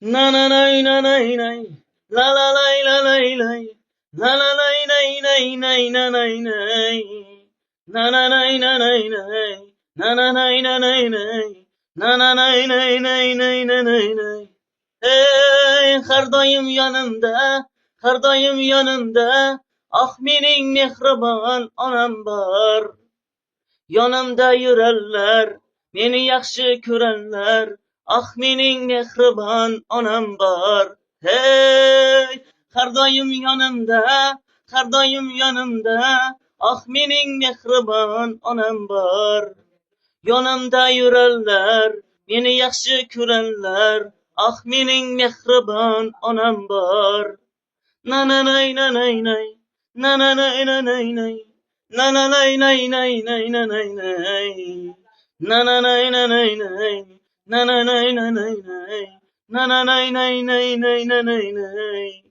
Na na nay na nay nay, la la lay la lay lay, la la lay nay nay nay na nay nay, na na nay na nay nay, na na nay na nay nay, na na nay nay nay nay na nay nay. Hey, her daim yanımda, her daim yanımda, ah mening mehribon onam bor. Yanımda yürerler, beni yaxshi ko'rarlar, ah mening mehribon onam bor. Hey, har doim yanımda, har doim yanımda, ah mening mehribon onam bor. Yanımda yürerler, beni yaxshi ko'rarlar, ah mening mehribon onam bor. Na na nay na nay nay, na na nay na nay nay. Na na nay nay nay nay na nay nay. Na na nay na nay nay. Na na nay na nay nay. Na na nay nay nay nay na nay nay.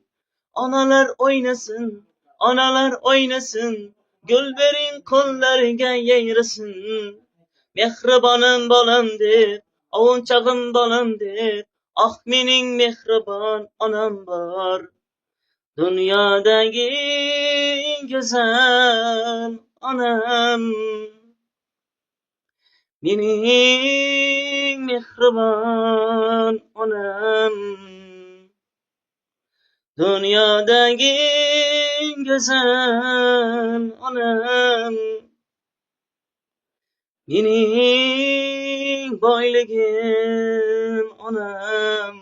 Analar oynasın, analar oynasın. Gülberin kollarga yayrasın. Mehribonim bolam deb, ovunchag'im bolam deb, ah mening mehribon onam bor. Dünyadaki güzel anam, benim mehriban anam. Dünyadaki güzel anam, benim boyligim anam.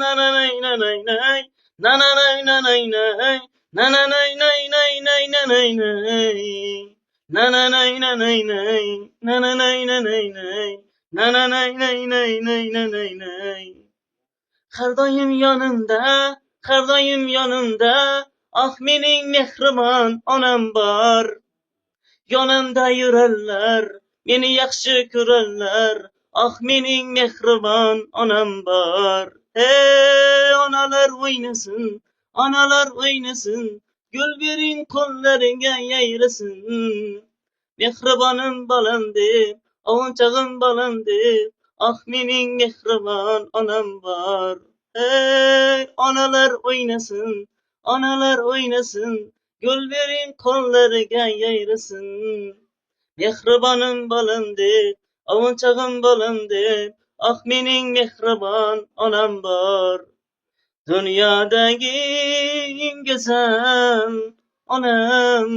Na na nay na nay nay, na na nay na nay nay, na na nay nay nay nay na nay nay, na na nay na nay nay, na na nay na nay nay, na na nay nay nay nay na nay nay. Her daim yanımda, her daim yanımda, ah mening mehribon onam bor. Yanımda yürerler, beni yaxshi ko'rarlar, ah mening mehribon onam bor. Hey, analar oynasın, analar oynasın, gülberin kollarga yayrasın. Mehribonim bolam deb, ovunchag'im bolam deb, ah mening mehribon onam bor. Hey, analar oynasın, analar oynasın, gülberin kollarga yayrasın. Mehribonim bolam deb, ovunchag'im bolam deb, ah mening mehribon onam bor. Dünyadagi eng go'zal onam,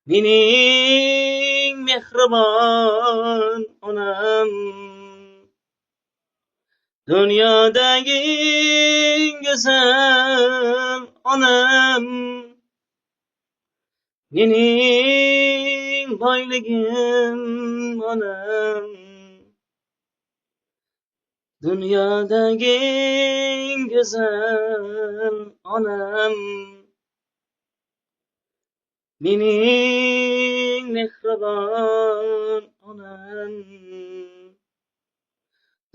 mening mehribon onam. Dünyadagi eng go'zal onam, mening boyligim onam. Dünyadagi eng go'zal onam, mening mehribon onam.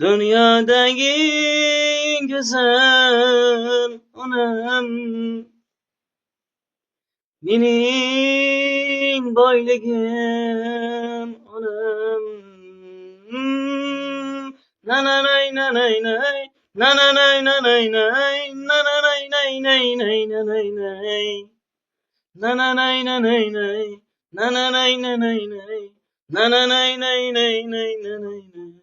Dünyadagi eng go'zal onam, mening boyligim onam. Na na nay na nay nay, na na nay na nay nay, na na nay nay nay nay na nay nay. Na na nay na nay nay, na na nay na nay nay, na na nay nay nay nay na nay nay.